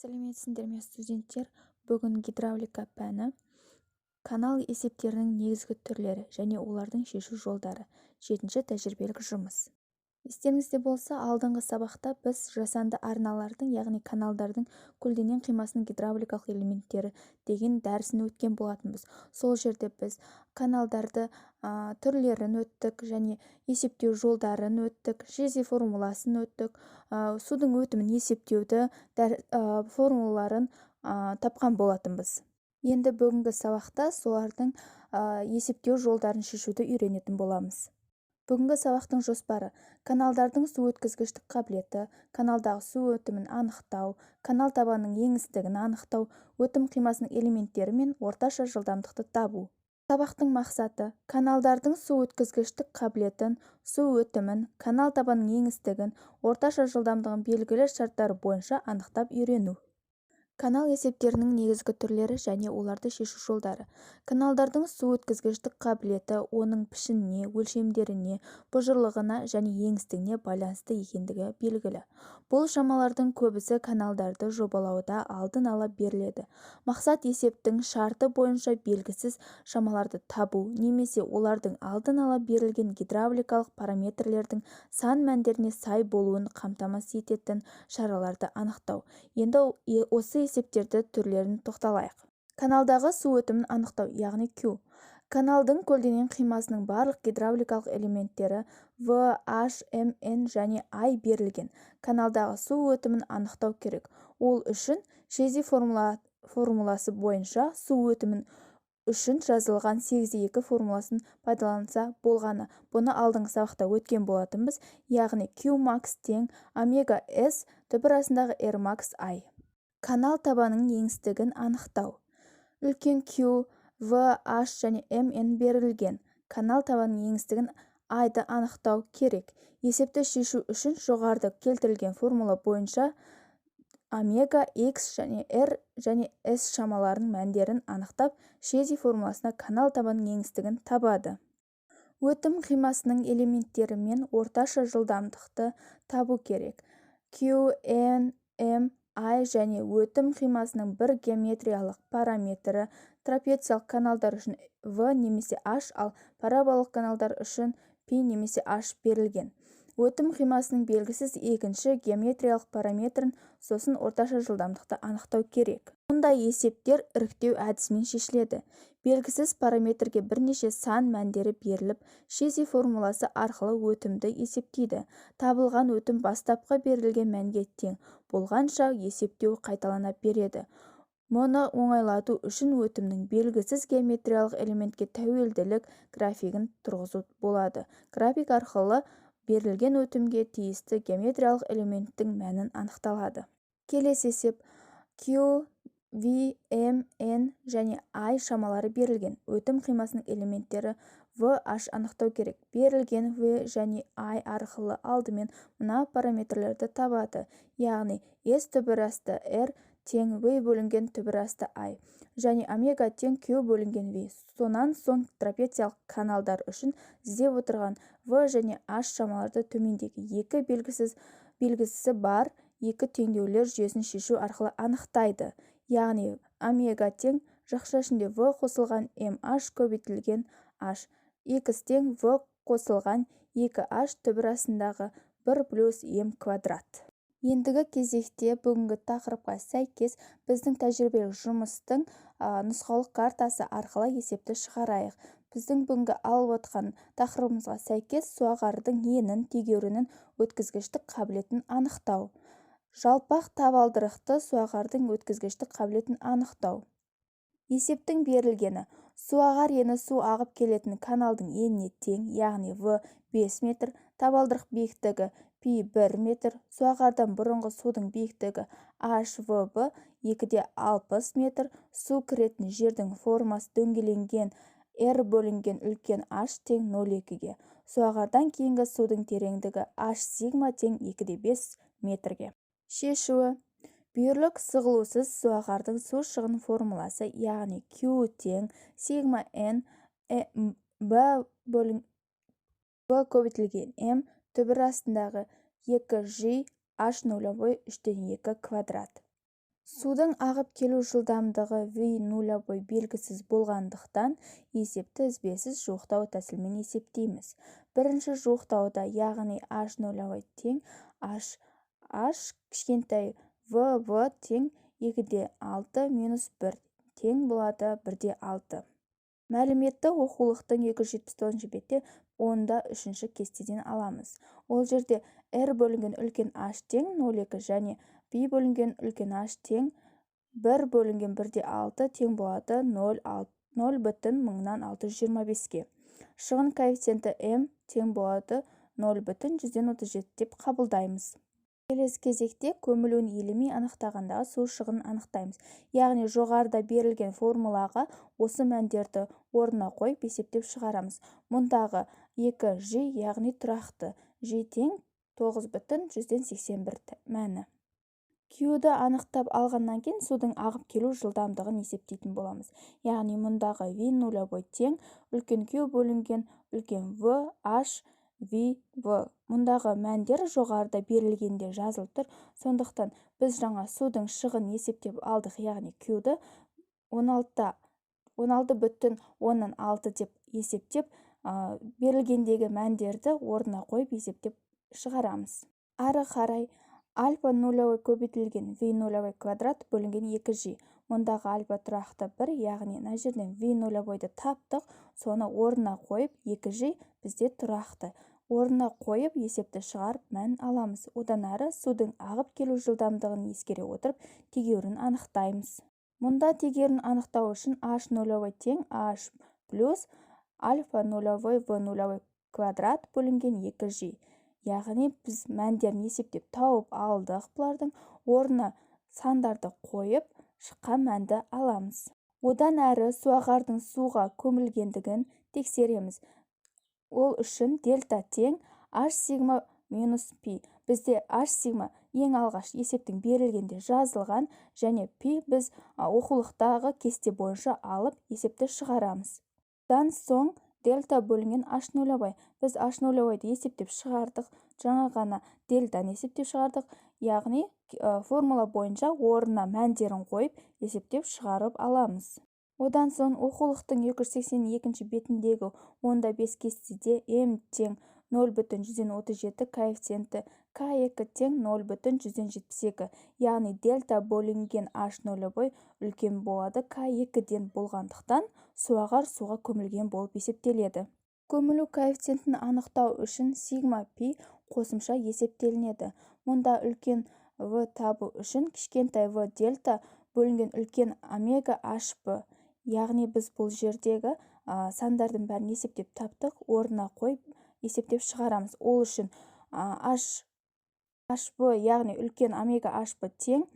сәлеметсіңдер ме студенттер? Бүгін гидравлика пәні канал есептерінің негізгі түрлері және олардың шешу жолдары 7-ші тәжірибелік жұмыс. Естеріңізде болса, алдыңғы сабақта біз жасанды арналардың, яғни каналдардың көлденең қимасының гидравликалық элементтері деген дәрісін өткен болатынбыз. Сол жерде біз каналдарды түрлерін өттік және есептеу жолдарын өттік, Жези формуласын өттік, судың өтімін есептеуді формулаларын тапқан болатынбыз. Енді бүгінгі сабақта солардың есептеу жолдарын шешуді үйренетін боламыз. Бүгінгі сабақтың жоспары: каналдардың су өткізгіштік қабілеті, каналдағы су өтімін анықтау, канал табанының еңістігін анықтау, өтім қимасының элементтері мен орташа жылдамдықты табу. Сабақтың мақсаты: каналдардың су өткізгіштік қабілетін, су өтімін, канал табанының еңістігін, орташа жылдамдығын белгілі шарттары бойынша анықтап үйрену. Канал есептерінің негізгі түрлері және оларды шешу жолдары. Каналдардың су өткізгіштік қабілеті оның пішініне, өлшемдеріне, бұжырлығына және еңістігіне байланысты екендігі белгілі. Бұл шамалардың көбісі каналдарды жобалауда алдын ала беріледі. Мақсат есептің шарты бойынша белгісіз шамаларды табу немесе олардың алдын ала берілген гидравликалық параметрлердің сан мәндеріне сай болуын қамтамасыз ететін шараларды анықтау. Енді осы есептерді түрлерін тоқталайық. Каналдағы су өтімін анықтау, яғни Q. Каналдың көлденең қимасының барлық гидравликалық элементтері V, H, M, N және I берілген. Каналдағы су өтімін анықтау керек. Ол үшін Жези формуласы бойынша су өтімін үшін жазылған 8-2 формуласын пайдаланса болғаны. Бұны алдыңғы сабақта өткен болатынбыз, яғни Qmax тең омега S түбір астындағы Rmax I. Канал табанының еңістігін анықтау. Үлкен Q, V, H және MN берілген. Канал табанының еңістігін I-ды анықтау керек. Есепті шешу үшін жоғарыда келтірілген формула бойынша омега X және R және S шамаларының мәндерін анықтап, Жези формуласына канал табанының еңістігін табады. Өтім қимасының элементтері мен орташа жылдамдықты табу керек. Q, N, M, I және өтім қимасының бір геометриялық параметрі. Трапециялық каналдар үшін V немесе H, ал параболалық каналдар үшін P немесе H берілген. Өтім қимасының белгісіз екінші геометриялық параметрін, сосын орташа жылдамдықты анықтау керек. Мұндай есептер іріктеу әдісімен шешіледі. Белгісіз параметрге бірнеше сан мәндері беріліп, Жези формуласы арқылы өтімді есептейді. Табылған өтім бастапқы берілген мәнге тең болғанша есептеу қайталана береді. Мұны оңайлату үшін өтімнің белгісіз геометриялық элементке тәуелділік графигін тұрғызу болады. График арқылы берілген өтімге тиісті геометриялық элементтің мәнін анықталады. Келесі есеп: Q, V, M, N және I шамалары берілген. Өтім қимасының элементтері V, H анықтау керек. Берілген V және I арқылы алдымен мына параметрлерді табады, яғни S түбір асты R тең V бөлінген түбір асты I және омега тең Q бөлінген V. Сонан соң трапециялық каналдар үшін іздеп отырған V және H шамаларды төмендегі екі белгісі бар екі теңдеулер жүйесін шешу арқылы анықтайды. Яғни омега тең жақша ішінде V қосылған MH көбейтілген H, X тең V қосылған 2H түбір астындағы 1 плюс M квадрат. Ендігі кезекте бүгінгі тақырыпқа сәйкес біздің тәжірибелік жұмыстың нұсқаулық картасы арқылы есепті шығарайық. Біздің бүгінгі алып отқан тақырыбымызға сәйкес суағардың енін, тегеурінін, өткізгіштік қабілетін анықтау. Жалпақ табалдырықты суағардың өткізгіштік қабілетін анықтау. Есептің берілгені: суағар ені су ағып келетін каналдың еніне тең, яғни V 5 метр, табалдырық биіктігі P 1 метр, суағардан бұрынғы судың биіктігі HVB 2,60 метр, су кіретін жердің формасы дөңгеленген R бөлінген үлкен H тең 0,2-ге, суағардан кейінгі судың тереңдігі H сигма тең 2,5 метрге. Шешуі: бүйірлік сығылусыз суағардың су шығын формуласы, яғни Q тең сигма N B көбейтілген M түбір астындағы 2G H0 3,2 квадрат. Судың ағып келу жылдамдығы v нулевой белгісіз болғандықтан есепті ізбесіз жуықтау тәсілмен есептейміз. Бірінші жуықтауда, яғни h нулевой тең h кішкентай v тең 2/6 минус 1 тең болады 1/6. Мәліметті оқулықтың 279 бетте 10-3 кестеден аламыз. Ол жерде r бөлінген үлкен h тең 0,2 және π бөлінген үлкен h тең 1 бөлінген 1/6 тең болады 0,625-ге. Шығын коэффициенті m тең болады 0,137 деп қабылдаймыз. Келесі кезекте көмілуін елемей анықтағандағы су шығынын анықтаймыз. Яғни жоғарыда берілген формулаға осы мәндерді орнына қойып есептеп шығарамыз. Мұндағы 2G, яғни тұрақты, G тең 9,181 мәні. Q-ді анықтап алғаннан кейін судың ағып келу жылдамдығын есептейтін боламыз. Яғни мұндағы V нулевой тең үлкен Q бөлінген үлкен V, H, V. Мұндағы мәндер жоғарыда берілгенде жазылып тұр. Сондықтан біз жаңа судың шығын есептеп алдық, яғни Q-ді 16,6 деп есептеп, берілгендегі мәндерді орнына қойып есептеп шығарамыз. Ары қарай альфа нулевой көбейтілген v нулевой квадрат бөлінген 2G. Мұндағы альфа тұрақты 1, яғни мына жерден v нулевойды таптық, соны орнына қойып 2G бізде тұрақты. Орнына қойып есепті шығарып мән аламыз. Одан ары судың ағып келу жылдамдығын ескере отырып тегеурін анықтаймыз. Мұнда тегеурін анықтау үшін h нулевой тең h плюс альфа нулевой v нулевой квадрат бөлінген 2G. Яғни біз мәндерін есептеп тауып алдық, бұлардың орнына сандарды қойып шыққан мәнді аламыз. Одан әрі суағардың суға көмілгендігін тексереміз. Ол үшін дельта тең h сигма минус π. Бізде h сигма ең алғаш есептің берілгенде жазылған, және π біз оқулықтағы кесте бойынша алып есепті шығарамыз. Одан соң дельта бөлінген h нулевой. Біз h нулевойды есептеп шығардық, жаңа ғана дельтаны есептеп шығардық, яғни формула бойынша орнына мәндерін қойып есептеп шығарып аламыз. Одан соң оқулықтың 282 бетіндегі 10-5 кестеде m тең 0,137 коэффициенті k2 тең 0,172, яғни дельта бөлінген h нулевой үлкен болады k2-ден болғандықтан суағар суға көмілген болып есептеледі. Көмілу коэффициентін анықтау үшін сигма π қосымша есептелінеді. Мұнда үлкен v табу үшін кішкентай v дельта бөлінген үлкен омега hb. Яғни біз бұл жердегі сандардың бәрін есептеп таптық, орнына қойып есептеп шығарамыз. Ол үшін hb, яғни үлкен омега hb тең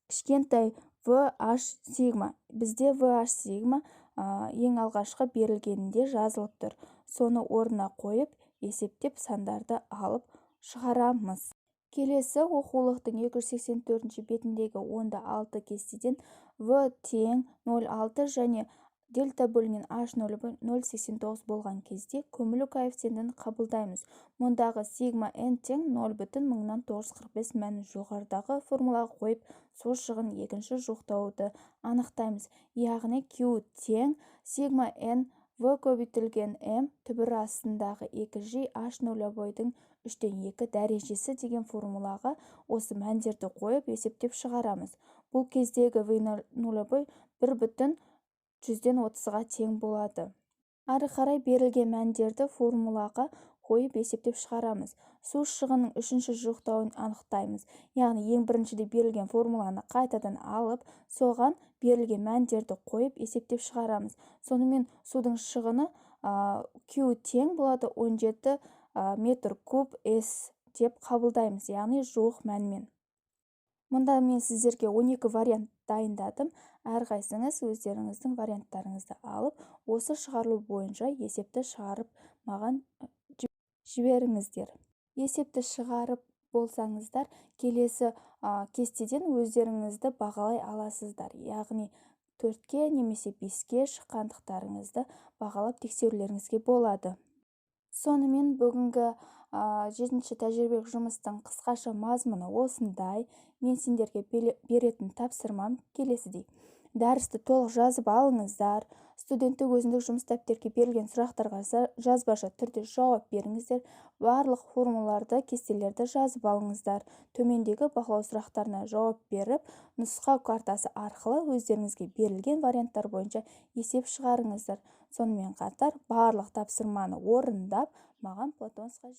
кішкентай vh сигма. Бізде vh сигма ең алғашқы берілгенінде жазылып тұр. Соны орнына қойып есептеп сандарды алып шығарамыз. Келесі оқулықтың 284 бетіндегі 10-6 кестеден v тең 0,6 және дельта бөлінген h нулевой 0,89 болған кезде көмілу коэффициентін қабылдаймыз. Мұндағы сигма n тең 0,945 мәнін жоғарыдағы формулаға қойып, сол шығын екінші жуықтауды анықтаймыз. Яғни Q тең сигма n v көбейтілген m түбір астындағы 2G h нулевойдың 3/2 дәрежесі деген формулаға осы мәндерді қойып есептеп шығарамыз. Бұл кездегі v нулевой 1/130-ға тең болады. Ары қарай берілген мәндерді формулаға қойып есептеп шығарамыз. Су шығының үшінші жуықтауын анықтаймыз. Яғни ең біріншіде берілген формуланы қайтадан алып, соған берілген мәндерді қойып есептеп шығарамыз. Сонымен судың шығыны Q тең болады 17 метр куб S деп қабылдаймыз, яғни жуық мәнмен. Мұнда мен сіздерге 12 вариант дайындадым. Әрқайсыңыз өздеріңіздің варианттарыңызды алып, осы шығарылу бойынша есепті шығарып маған жіберіңіздер. Есепті шығарып болсаңыздар, келесі кестеден өздеріңізді бағалай аласыздар. Яғни 4-ке немесе 5-ке шыққандықтарыңызды бағалап тексерулеріңізге болады. Сонымен бүгінгі жетінші тәжірибелік жұмыстың қысқаша мазмұны осындай. Мен сендерге беретін тапсырмам келесідей. Дәрісті толық жазып алыңыздар. Студенттік өзіндік жұмыс дәптерге берілген сұрақтарға жазбаша түрде жауап беріңіздер. Барлық формулаларды, кестелерді жазып алыңыздар. Төмендегі бақылау сұрақтарына жауап беріп, нұсқау картасы арқылы өздеріңізге берілген варианттар бойынша есеп шығарыңыздар. Сонымен қатар барлық тапсырманы орындап, маған Платонскқа